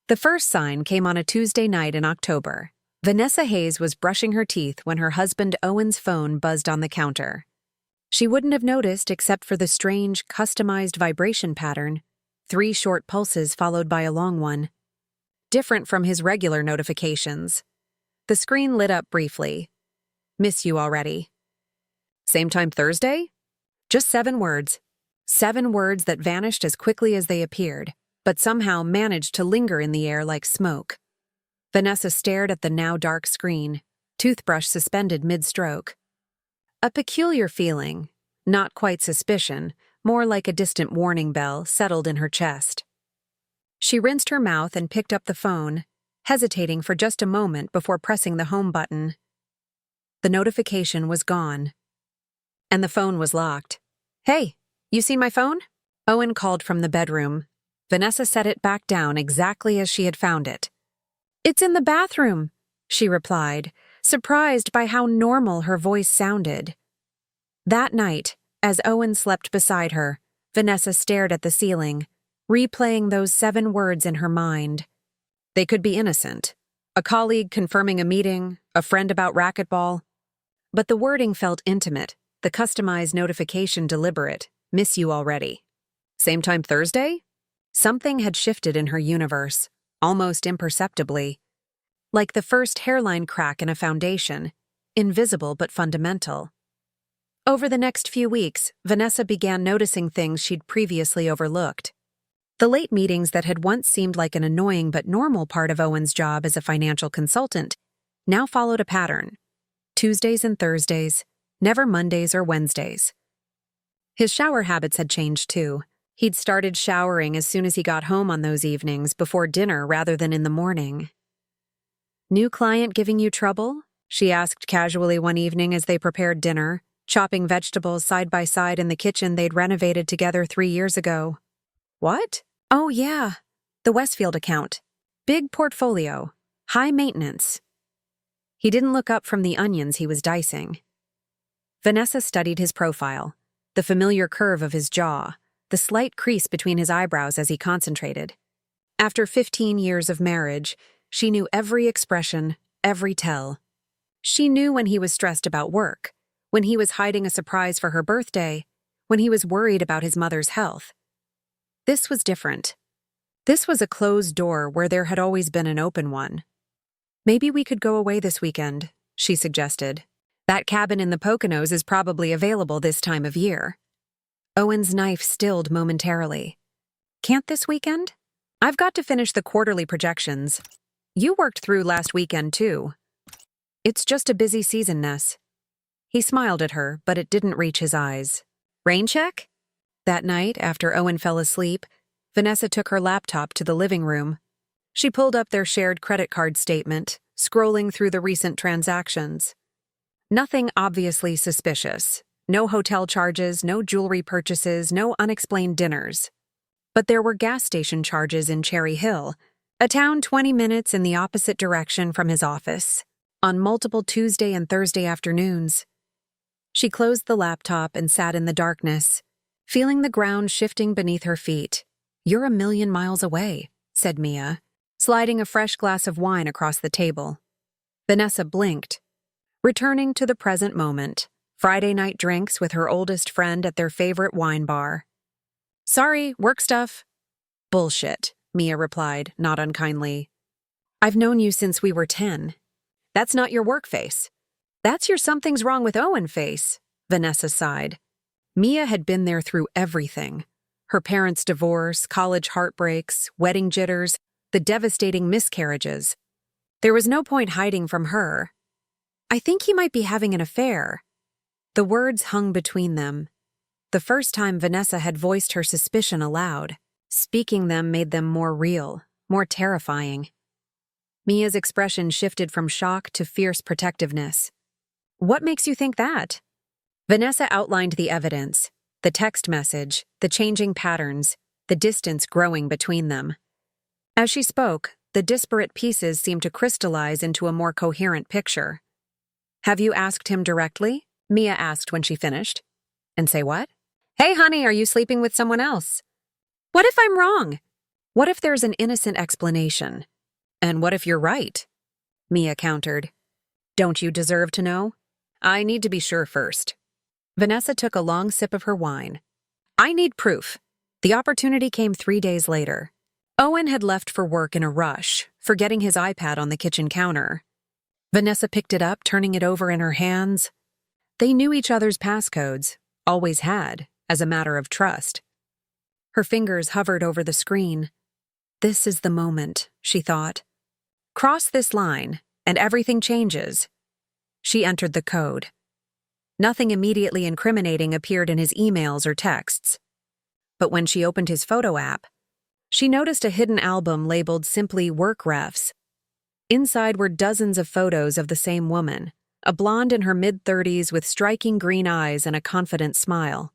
The first sign came on a Tuesday night in October. Vanessa Hayes was brushing her teeth when her husband Owen's phone buzzed on the counter. She wouldn't have noticed except for the strange, customized vibration pattern, 3 short pulses followed by a long one. Different from his regular notifications. The screen lit up briefly. Miss you already. Same time Thursday? Just 7 words. 7 words that vanished as quickly as they appeared, but somehow managed to linger in the air like smoke. Vanessa stared at the now dark screen, toothbrush suspended mid-stroke. A peculiar feeling, not quite suspicion, more like a distant warning bell, settled in her chest. She rinsed her mouth and picked up the phone, hesitating for just a moment before pressing the home button. The notification was gone. And the phone was locked. "Hey, you seen my phone?" Owen called from the bedroom. Vanessa set it back down exactly as she had found it. "It's in the bathroom," she replied, surprised by how normal her voice sounded. That night, as Owen slept beside her, Vanessa stared at the ceiling, replaying those 7 words in her mind. They could be innocent. A colleague confirming a meeting, a friend about racquetball. But the wording felt intimate, the customized notification deliberate. "Miss you already." Same time Thursday? Something had shifted in her universe, almost imperceptibly. Like the first hairline crack in a foundation, invisible but fundamental. Over the next few weeks, Vanessa began noticing things she'd previously overlooked. The late meetings that had once seemed like an annoying but normal part of Owen's job as a financial consultant now followed a pattern. Tuesdays and Thursdays, never Mondays or Wednesdays. His shower habits had changed too. He'd started showering as soon as he got home on those evenings, before dinner rather than in the morning. "New client giving you trouble?" she asked casually one evening as they prepared dinner, chopping vegetables side by side in the kitchen they'd renovated together 3 years ago. "What?" "Oh, yeah. The Westfield account. Big portfolio. High maintenance." He didn't look up from the onions he was dicing. Vanessa studied his profile, the familiar curve of his jaw, the slight crease between his eyebrows as he concentrated. After 15 years of marriage, she knew every expression, every tell. She knew when he was stressed about work, when he was hiding a surprise for her birthday, when he was worried about his mother's health. This was different. This was a closed door where there had always been an open one. "Maybe we could go away this weekend," she suggested. "That cabin in the Poconos is probably available this time of year." Owen's knife stilled momentarily. "Can't this weekend? I've got to finish the quarterly projections. You worked through last weekend, too." "It's just a busy season, Ness." He smiled at her, but it didn't reach his eyes. "Rain check?" That night, after Owen fell asleep, Vanessa took her laptop to the living room. She pulled up their shared credit card statement, scrolling through the recent transactions. Nothing obviously suspicious. No hotel charges, no jewelry purchases, no unexplained dinners. But there were gas station charges in Cherry Hill, a town 20 minutes in the opposite direction from his office, on multiple Tuesday and Thursday afternoons. She closed the laptop and sat in the darkness, feeling the ground shifting beneath her feet. "You're a million miles away," said Mia, sliding a fresh glass of wine across the table. Vanessa blinked, returning to the present moment, Friday night drinks with her oldest friend at their favorite wine bar. "Sorry, work stuff." "Bullshit," Mia replied, not unkindly. "I've known you since we were 10. That's not your work face. That's your something's wrong with Owen face," Vanessa sighed. Mia had been there through everything. Her parents' divorce, college heartbreaks, wedding jitters, the devastating miscarriages. There was no point hiding from her. "I think he might be having an affair." The words hung between them. The first time Vanessa had voiced her suspicion aloud. Speaking them made them more real, more terrifying. Mia's expression shifted from shock to fierce protectiveness. "What makes you think that?" Vanessa outlined the evidence, the text message, the changing patterns, the distance growing between them. As she spoke, the disparate pieces seemed to crystallize into a more coherent picture. "Have you asked him directly?" Mia asked when she finished. "And say what?" "Hey, honey, are you sleeping with someone else?" "What if I'm wrong?" What if there's an innocent explanation? And what if you're right? Mia countered. Don't you deserve to know? I need to be sure first. Vanessa took a long sip of her wine. I need proof. The opportunity came 3 days later. Owen had left for work in a rush, forgetting his iPad on the kitchen counter. Vanessa picked it up, turning it over in her hands. They knew each other's passcodes, always had, as a matter of trust. Her fingers hovered over the screen. This is the moment, she thought. Cross this line, and everything changes. She entered the code. Nothing immediately incriminating appeared in his emails or texts. But when she opened his photo app, she noticed a hidden album labeled simply Work Refs. Inside were dozens of photos of the same woman, a blonde in her mid-30s with striking green eyes and a confident smile.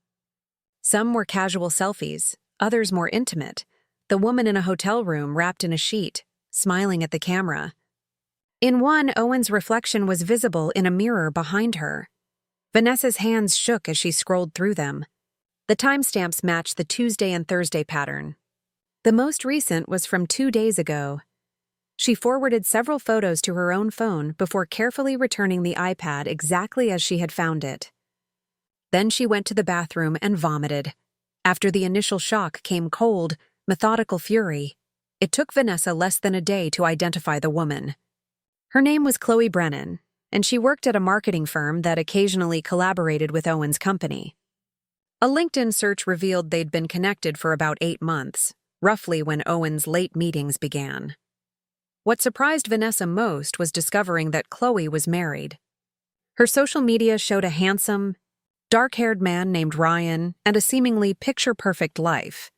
Some were casual selfies, others more intimate, the woman in a hotel room wrapped in a sheet, smiling at the camera. In one, Owen's reflection was visible in a mirror behind her. Vanessa's hands shook as she scrolled through them. The timestamps matched the Tuesday and Thursday pattern. The most recent was from 2 days ago. She forwarded several photos to her own phone before carefully returning the iPad exactly as she had found it. Then she went to the bathroom and vomited. After the initial shock came cold, methodical fury. It took Vanessa less than a day to identify the woman. Her name was Chloe Brennan, and she worked at a marketing firm that occasionally collaborated with Owen's company. A LinkedIn search revealed they'd been connected for about 8 months, roughly when Owen's late meetings began. What surprised Vanessa most was discovering that Chloe was married. Her social media showed a handsome, dark-haired man named Ryan and a seemingly picture-perfect life.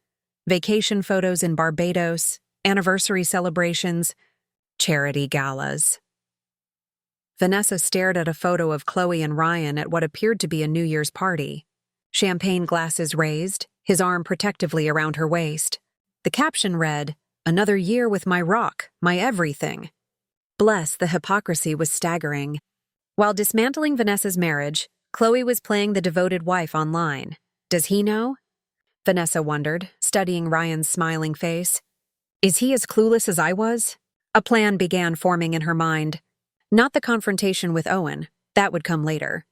Vacation photos in Barbados, anniversary celebrations, charity galas. Vanessa stared at a photo of Chloe and Ryan at what appeared to be a New Year's party. Champagne glasses raised, his arm protectively around her waist. The caption read, "Another year with my rock, my everything." Bless, the hypocrisy was staggering. While dismantling Vanessa's marriage, Chloe was playing the devoted wife online. Does he know? Vanessa wondered, studying Ryan's smiling face. Is he as clueless as I was? A plan began forming in her mind. Not the confrontation with Owen, that would come later.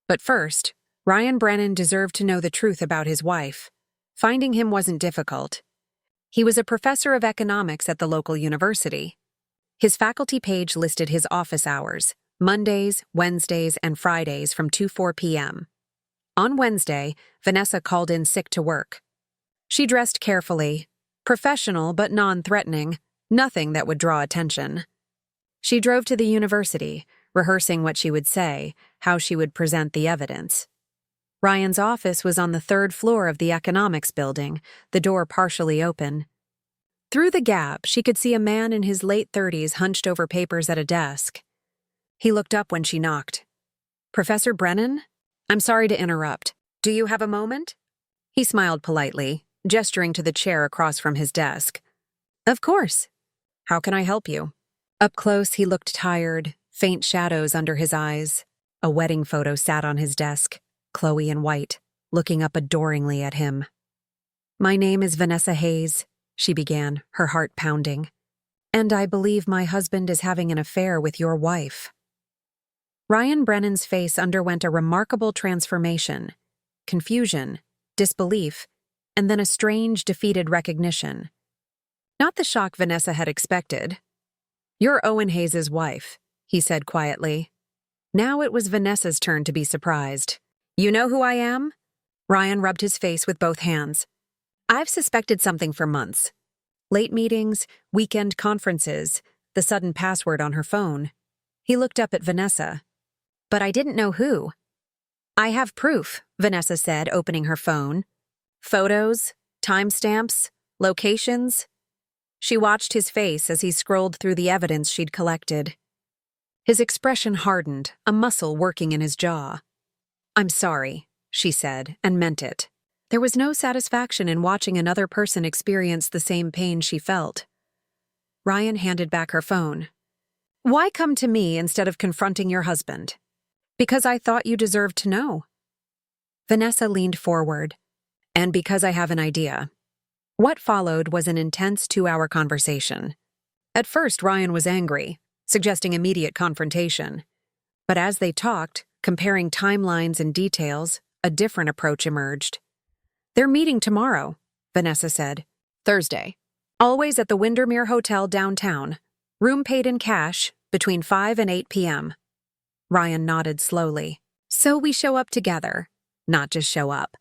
But first, Ryan Brennan deserved to know the truth about his wife. Finding him wasn't difficult. He was a professor of economics at the local university. His faculty page listed his office hours, Mondays, Wednesdays, and Fridays from 2 to 4 p.m. On Wednesday, Vanessa called in sick to work. She dressed carefully, professional but non-threatening, nothing that would draw attention. She drove to the university, rehearsing what she would say, how she would present the evidence. Ryan's office was on the 3rd floor of the economics building, the door partially open. Through the gap, she could see a man in his late 30s hunched over papers at a desk. He looked up when she knocked. "Professor Brennan? I'm sorry to interrupt. Do you have a moment?" He smiled politely, gesturing to the chair across from his desk. "Of course. How can I help you?" Up close, he looked tired, faint shadows under his eyes. A wedding photo sat on his desk, Chloe in white, looking up adoringly at him. "My name is Vanessa Hayes," she began, her heart pounding. "And I believe my husband is having an affair with your wife." Ryan Brennan's face underwent a remarkable transformation: confusion, disbelief, and then a strange, defeated recognition. Not the shock Vanessa had expected. "You're Owen Hayes' wife," he said quietly. Now it was Vanessa's turn to be surprised. "You know who I am?" Ryan rubbed his face with both hands. "I've suspected something for months. Late meetings, weekend conferences, the sudden password on her phone." He looked up at Vanessa. "But I didn't know who." "I have proof," Vanessa said, opening her phone. "Photos, timestamps, locations." She watched his face as he scrolled through the evidence she'd collected. His expression hardened, a muscle working in his jaw. "I'm sorry," she said, and meant it. There was no satisfaction in watching another person experience the same pain she felt. Ryan handed back her phone. "Why come to me instead of confronting your husband?" "Because I thought you deserved to know." Vanessa leaned forward. "And because I have an idea." What followed was an intense 2-hour conversation. At first, Ryan was angry, suggesting immediate confrontation. But as they talked, comparing timelines and details, a different approach emerged. "They're meeting tomorrow," Vanessa said. "Thursday. Always at the Windermere Hotel downtown. Room paid in cash, between 5 and 8 p.m. Ryan nodded slowly. "So we show up together, not just show up."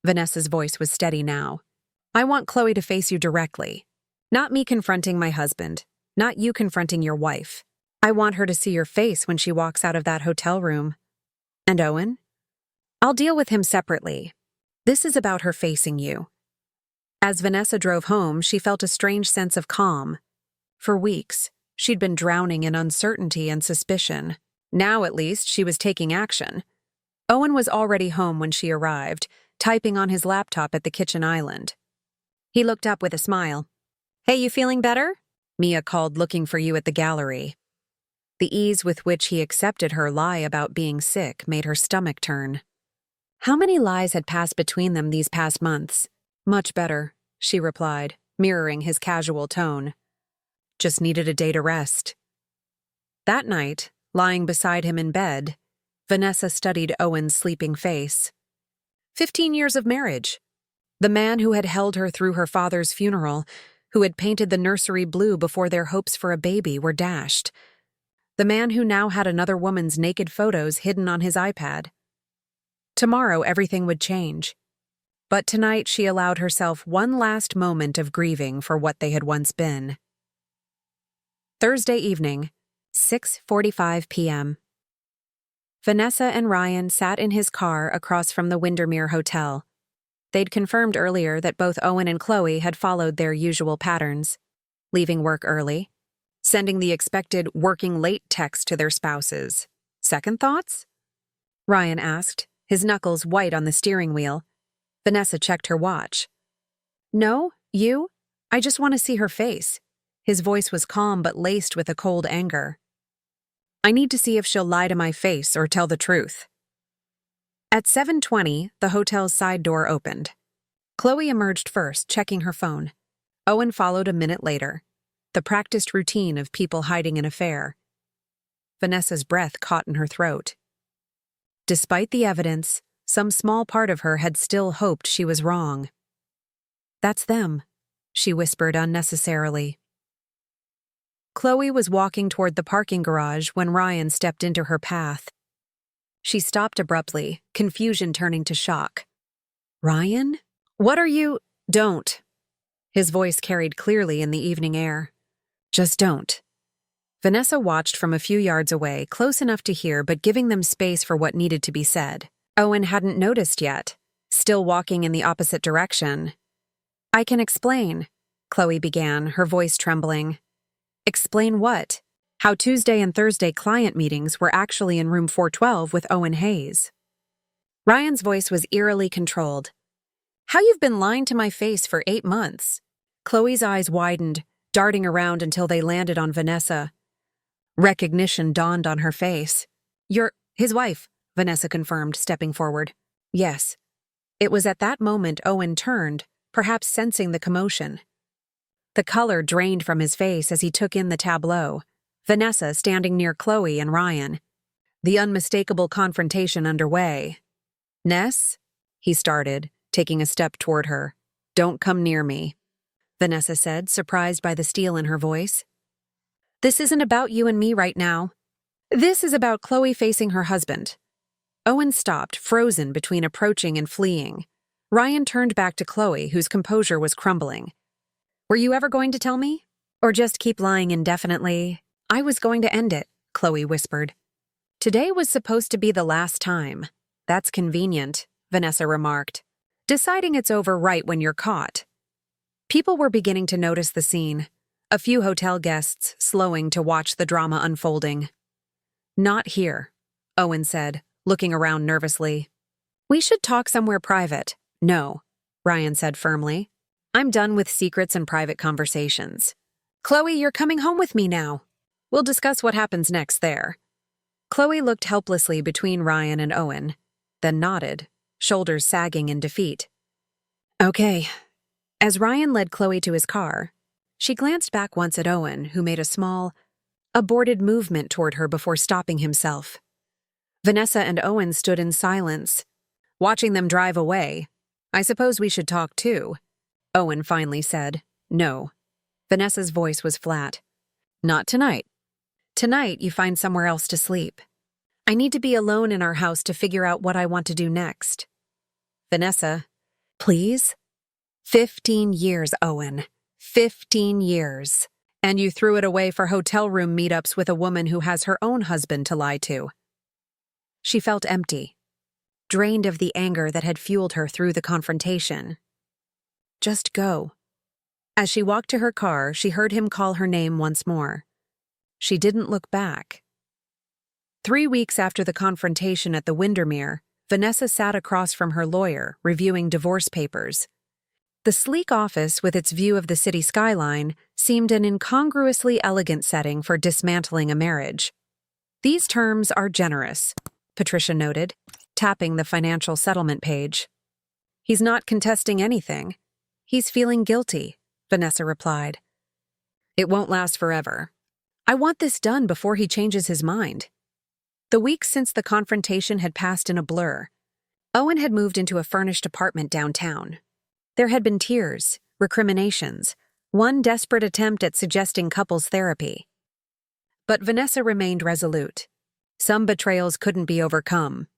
Vanessa's voice was steady now. "I want Chloe to face you directly. Not me confronting my husband. Not you confronting your wife. I want her to see your face when she walks out of that hotel room. And Owen? I'll deal with him separately. This is about her facing you." As Vanessa drove home, she felt a strange sense of calm. For weeks, she'd been drowning in uncertainty and suspicion. Now, at least, she was taking action. Owen was already home when she arrived, typing on his laptop at the kitchen island. He looked up with a smile. "Hey, you feeling better?" Mia called, looking for you at the gallery. The ease with which he accepted her lie about being sick made her stomach turn. How many lies had passed between them these past months? "Much better," she replied, mirroring his casual tone. "Just needed a day to rest." That night, lying beside him in bed, Vanessa studied Owen's sleeping face. 15 years of marriage. The man who had held her through her father's funeral, who had painted the nursery blue before their hopes for a baby were dashed. The man who now had another woman's naked photos hidden on his iPad. Tomorrow, everything would change. But tonight, she allowed herself one last moment of grieving for what they had once been. Thursday evening, 6:45 p.m. Vanessa and Ryan sat in his car across from the Windermere Hotel. They'd confirmed earlier that both Owen and Chloe had followed their usual patterns, leaving work early, sending the expected working late text to their spouses. "Second thoughts?" Ryan asked, his knuckles white on the steering wheel. Vanessa checked her watch. "No, you? I just want to see her face." His voice was calm but laced with a cold anger. "I need to see if she'll lie to my face or tell the truth." At 7:20, the hotel's side door opened. Chloe emerged first, checking her phone. Owen followed a minute later, the practiced routine of people hiding an affair. Vanessa's breath caught in her throat. Despite the evidence, some small part of her had still hoped she was wrong. "That's them," she whispered unnecessarily. Chloe was walking toward the parking garage when Ryan stepped into her path. She stopped abruptly, confusion turning to shock. "Ryan? What are you—" "Don't." His voice carried clearly in the evening air. "Just don't." Vanessa watched from a few yards away, close enough to hear but giving them space for what needed to be said. Owen hadn't noticed yet, still walking in the opposite direction. "I can explain," Chloe began, her voice trembling. "Explain what?" "How Tuesday and Thursday client meetings were actually in room 412 with Owen Hayes." Ryan's voice was eerily controlled. "How you've been lying to my face for 8 months." Chloe's eyes widened, darting around until they landed on Vanessa. Recognition dawned on her face. "You're his wife," Vanessa confirmed, stepping forward. "Yes." It was at that moment Owen turned, perhaps sensing the commotion. The color drained from his face as he took in the tableau. Vanessa standing near Chloe and Ryan. The unmistakable confrontation underway. "Ness?" he started, taking a step toward her. "Don't come near me," Vanessa said, surprised by the steel in her voice. "This isn't about you and me right now. This is about Chloe facing her husband." Owen stopped, frozen between approaching and fleeing. Ryan turned back to Chloe, whose composure was crumbling. "Were you ever going to tell me? Or just keep lying indefinitely?" "I was going to end it," Chloe whispered. "Today was supposed to be the last time." "That's convenient," Vanessa remarked. "Deciding it's over right when you're caught." People were beginning to notice the scene, a few hotel guests slowing to watch the drama unfolding. "Not here," Owen said, looking around nervously. "We should talk somewhere private." "No," Ryan said firmly. "I'm done with secrets and private conversations." "Chloe, you're coming home with me now. We'll discuss what happens next there." Chloe looked helplessly between Ryan and Owen, then nodded, shoulders sagging in defeat. "Okay." As Ryan led Chloe to his car, she glanced back once at Owen, who made a small, aborted movement toward her before stopping himself. Vanessa and Owen stood in silence, watching them drive away. "I suppose we should talk too," Owen finally said. "No." Vanessa's voice was flat. "Not tonight. Tonight, you find somewhere else to sleep. I need to be alone in our house to figure out what I want to do next." "Vanessa, please?" 15 years, Owen. 15 years. And you threw it away for hotel room meetups with a woman who has her own husband to lie to. She felt empty, drained of the anger that had fueled her through the confrontation. "Just go." As she walked to her car, she heard him call her name once more. She didn't look back. 3 weeks after the confrontation at the Windermere, Vanessa sat across from her lawyer, reviewing divorce papers. The sleek office, with its view of the city skyline, seemed an incongruously elegant setting for dismantling a marriage. "These terms are generous," Patricia noted, tapping the financial settlement page. "He's not contesting anything. He's feeling guilty," Vanessa replied. "It won't last forever. I want this done before he changes his mind." The weeks since the confrontation had passed in a blur. Owen had moved into a furnished apartment downtown. There had been tears, recriminations, one desperate attempt at suggesting couples therapy. But Vanessa remained resolute. Some betrayals couldn't be overcome.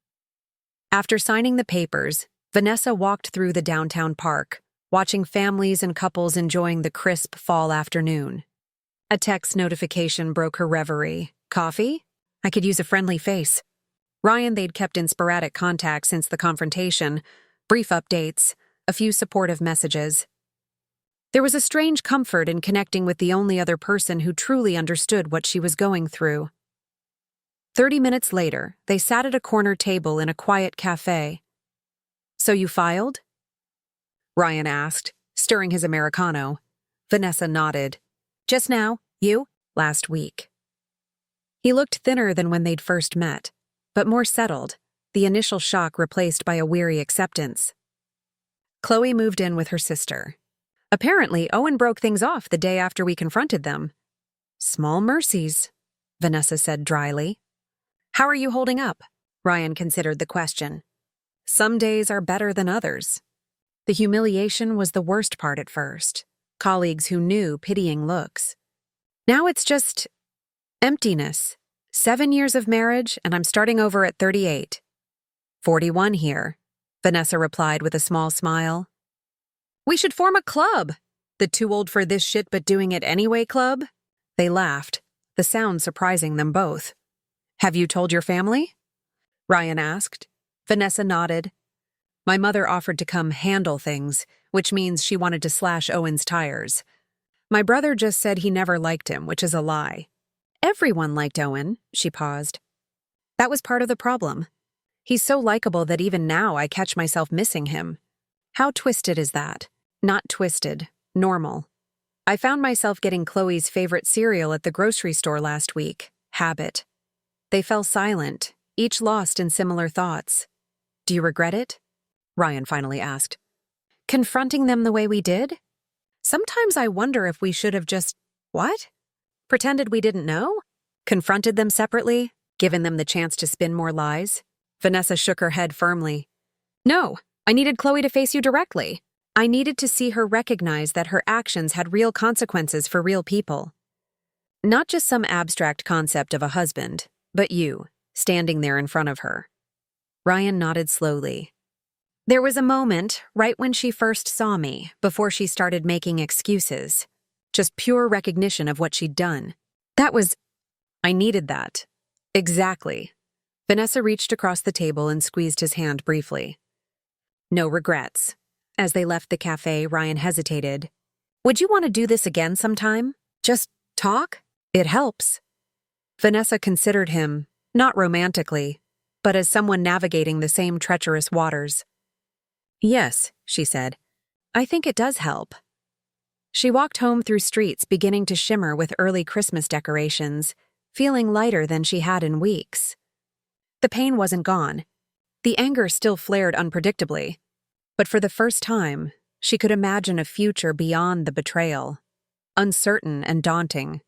After signing the papers, Vanessa walked through the downtown park, watching families and couples enjoying the crisp fall afternoon. A text notification broke her reverie. "Coffee? I could use a friendly face." Ryan they'd kept in sporadic contact since the confrontation, brief updates, a few supportive messages. There was a strange comfort in connecting with the only other person who truly understood what she was going through. 30 minutes later, they sat at a corner table in a quiet cafe. "So you filed?" Ryan asked, stirring his Americano. Vanessa nodded. "Just now, you?" "Last week." He looked thinner than when they'd first met, but more settled, the initial shock replaced by a weary acceptance. Chloe moved in with her sister. "Apparently, Owen broke things off the day after we confronted them." "Small mercies," Vanessa said dryly. "How are you holding up?" Ryan considered the question. "Some days are better than others." The humiliation was the worst part at first. Colleagues who knew pitying looks. Now it's just emptiness. 7 years of marriage, and I'm starting over at 38. 41 here, Vanessa replied with a small smile. "We should form a club. The too old for this shit but doing it anyway club." They laughed, the sound surprising them both. "Have you told your family?" Ryan asked. Vanessa nodded. "My mother offered to come handle things, which means she wanted to slash Owen's tires. My brother just said he never liked him, which is a lie." "Everyone liked Owen," she paused. "That was part of the problem. He's so likable that even now I catch myself missing him." "How twisted is that?" "Not twisted, normal. I found myself getting Chloe's favorite cereal at the grocery store last week. Habit." They fell silent, each lost in similar thoughts. "Do you regret it?" Ryan finally asked. "Confronting them the way we did? Sometimes I wonder if we should have just, what? Pretended we didn't know? Confronted them separately, given them the chance to spin more lies?" Vanessa shook her head firmly. "No, I needed Chloe to face you directly. I needed to see her recognize that her actions had real consequences for real people. Not just some abstract concept of a husband, but you, standing there in front of her." Ryan nodded slowly. "There was a moment, right when she first saw me, before she started making excuses. Just pure recognition of what she'd done. I needed that." "Exactly." Vanessa reached across the table and squeezed his hand briefly. "No regrets." As they left the cafe, Ryan hesitated. "Would you want to do this again sometime? Just talk? It helps." Vanessa considered him, not romantically, but as someone navigating the same treacherous waters. "Yes," she said. "I think it does help." She walked home through streets beginning to shimmer with early Christmas decorations, feeling lighter than she had in weeks. The pain wasn't gone. The anger still flared unpredictably. But for the first time, She could imagine a future beyond the betrayal, uncertain and daunting,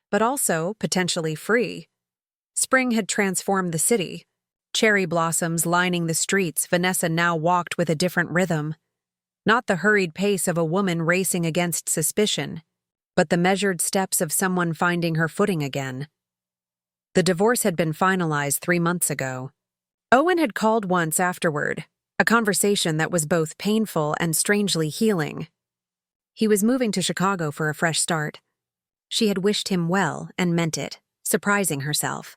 but also potentially free. Spring had transformed the city. Cherry blossoms lining the streets, Vanessa now walked with a different rhythm. Not the hurried pace of a woman racing against suspicion, but the measured steps of someone finding her footing again. The divorce had been finalized 3 months ago. Owen had called once afterward, a conversation that was both painful and strangely healing. He was moving to Chicago for a fresh start. She had wished him well and meant it, surprising herself.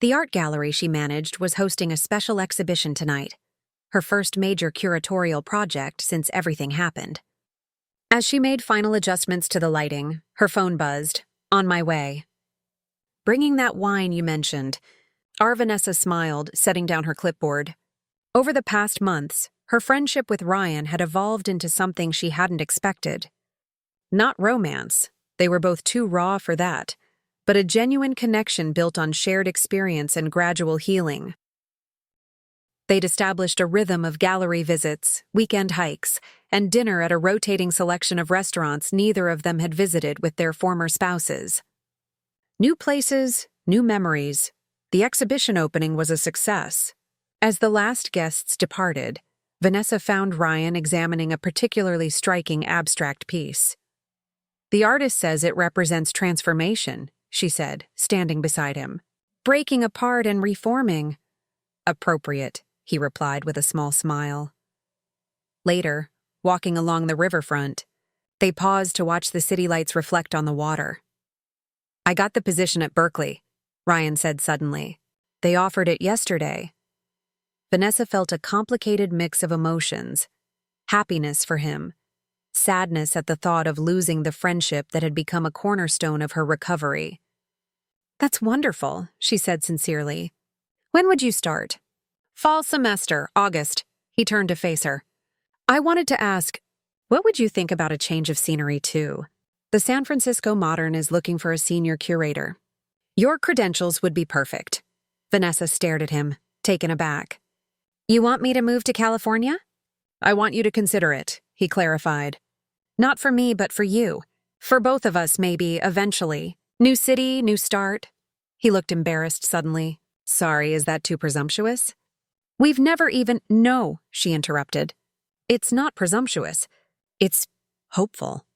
The art gallery she managed was hosting a special exhibition tonight, her first major curatorial project since everything happened. As she made final adjustments to the lighting, her phone buzzed. On my way. Bringing that wine you mentioned. Vanessa smiled, setting down her clipboard. Over the past months, her friendship with Ryan had evolved into something she hadn't expected. Not romance, they were both too raw for that, but a genuine connection built on shared experience and gradual healing. They'd established a rhythm of gallery visits, weekend hikes, and dinner at a rotating selection of restaurants neither of them had visited with their former spouses. New places, new memories. The exhibition opening was a success. As the last guests departed, Vanessa found Ryan examining a particularly striking abstract piece. The artist says it represents transformation, she said, standing beside him. Breaking apart and reforming. Appropriate, he replied with a small smile. Later, walking along the riverfront, they paused to watch the city lights reflect on the water. I got the position at Berkeley, Ryan said suddenly. They offered it yesterday. Vanessa felt a complicated mix of emotions. Happiness for him. Sadness at the thought of losing the friendship that had become a cornerstone of her recovery. That's wonderful, she said sincerely. When would you start? Fall semester, August. He turned to face her. I wanted to ask, what would you think about a change of scenery too? The San Francisco Modern is looking for a senior curator. Your credentials would be perfect. Vanessa stared at him, taken aback. You want me to move to California? I want you to consider it, he clarified. Not for me, but for you. For both of us, maybe, eventually. New city, new start. He looked embarrassed suddenly. Sorry, is that too presumptuous? We've never even— No, she interrupted. It's not presumptuous. It's hopeful.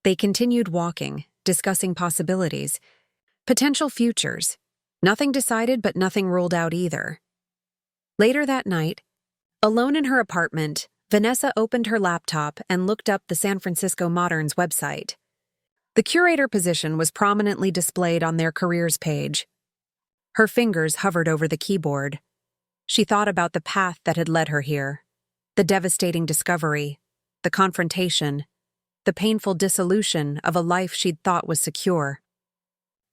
They continued walking, discussing possibilities, potential futures. Nothing decided, but nothing ruled out either. Later that night, alone in her apartment, Vanessa opened her laptop and looked up the San Francisco Modern's website. The curator position was prominently displayed on their careers page. Her fingers hovered over the keyboard. She thought about the path that had led her here, the devastating discovery, the confrontation, the painful dissolution of a life she'd thought was secure.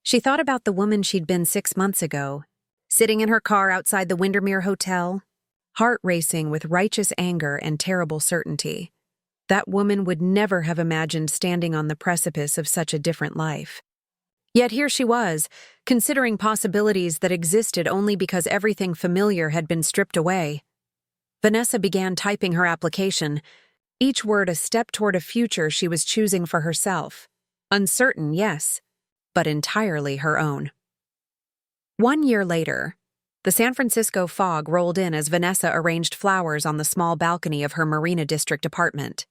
She thought about the woman she'd been 6 months ago, sitting in her car outside the Windermere Hotel, heart racing with righteous anger and terrible certainty. That woman would never have imagined standing on the precipice of such a different life. Yet here she was, considering possibilities that existed only because everything familiar had been stripped away. Vanessa began typing her application, each word a step toward a future she was choosing for herself. Uncertain, yes, but entirely her own. 1 year later, the San Francisco fog rolled in as Vanessa arranged flowers on the small balcony of her Marina District apartment.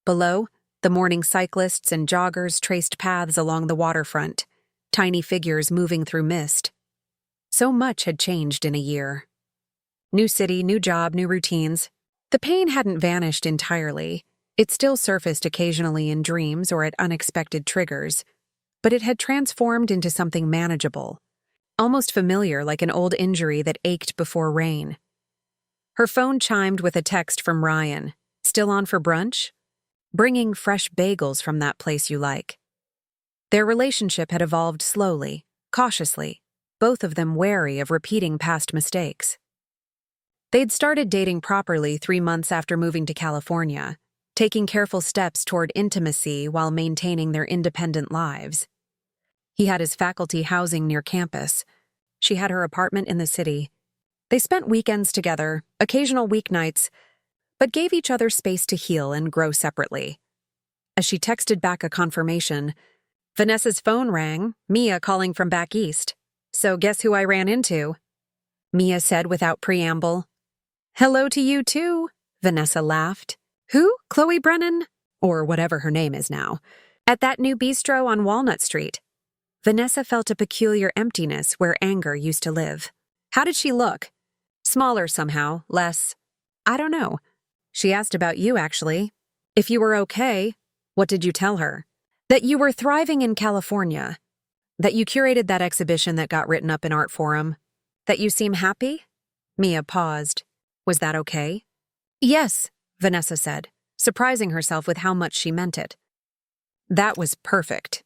Below, the morning cyclists and joggers traced paths along the waterfront, tiny figures moving through mist. So much had changed in a year. New city, new job, new routines. The pain hadn't vanished entirely. It still surfaced occasionally in dreams or at unexpected triggers, but it had transformed into something manageable, almost familiar, like an old injury that ached before rain. Her phone chimed with a text from Ryan. Still on for brunch? Bringing fresh bagels from that place you like. Their relationship had evolved slowly, cautiously, both of them wary of repeating past mistakes. They'd started dating properly 3 months after moving to California, taking careful steps toward intimacy while maintaining their independent lives. He had his faculty housing near campus. She had her apartment in the city. They spent weekends together, occasional weeknights, but gave each other space to heal and grow separately. As she texted back a confirmation, Vanessa's phone rang, Mia calling from back east. "So guess who I ran into?" Mia said without preamble. "Hello to you too," Vanessa laughed. "Who? Chloe Brennan?" Or whatever her name is now. "At that new bistro on Walnut Street." Vanessa felt a peculiar emptiness where anger used to live. How did she look? Smaller somehow, less... I don't know. She asked about you, actually. If you were okay. What did you tell her? That you were thriving in California. That you curated that exhibition that got written up in Art Forum. That you seem happy? Mia paused. Was that okay? Yes, Vanessa said, surprising herself with how much she meant it. That was perfect.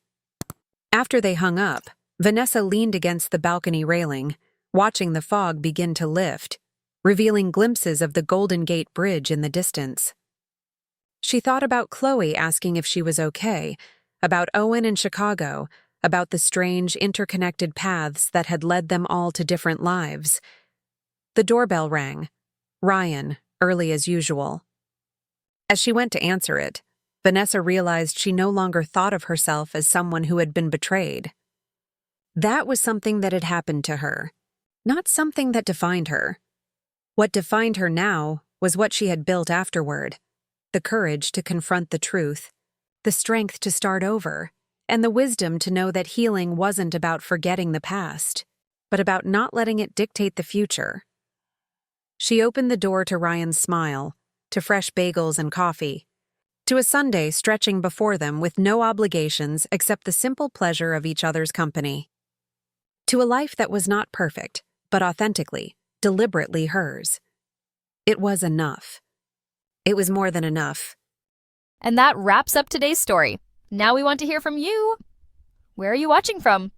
After they hung up, Vanessa leaned against the balcony railing, watching the fog begin to lift, revealing glimpses of the Golden Gate Bridge in the distance. She thought about Chloe asking if she was okay, about Owen in Chicago, about the strange, interconnected paths that had led them all to different lives. The doorbell rang. Ryan, early as usual. As she went to answer it, Vanessa realized she no longer thought of herself as someone who had been betrayed. That was something that had happened to her, not something that defined her. What defined her now was what she had built afterward, the courage to confront the truth, the strength to start over, and the wisdom to know that healing wasn't about forgetting the past, but about not letting it dictate the future. She opened the door to Ryan's smile, to fresh bagels and coffee, to a Sunday stretching before them with no obligations except the simple pleasure of each other's company. To a life that was not perfect, but authentically, deliberately hers. It was enough. It was more than enough. And that wraps up today's story. Now we want to hear from you. Where are you watching from?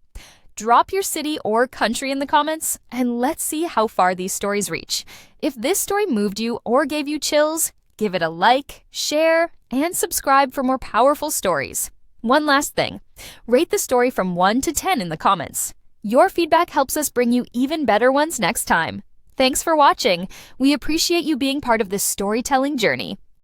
Drop your city or country in the comments, and let's see how far these stories reach. If this story moved you or gave you chills, give it a like, share, and subscribe for more powerful stories. One last thing, rate the story from 1 to 10 in the comments. Your feedback helps us bring you even better ones next time. Thanks for watching. We appreciate you being part of this storytelling journey.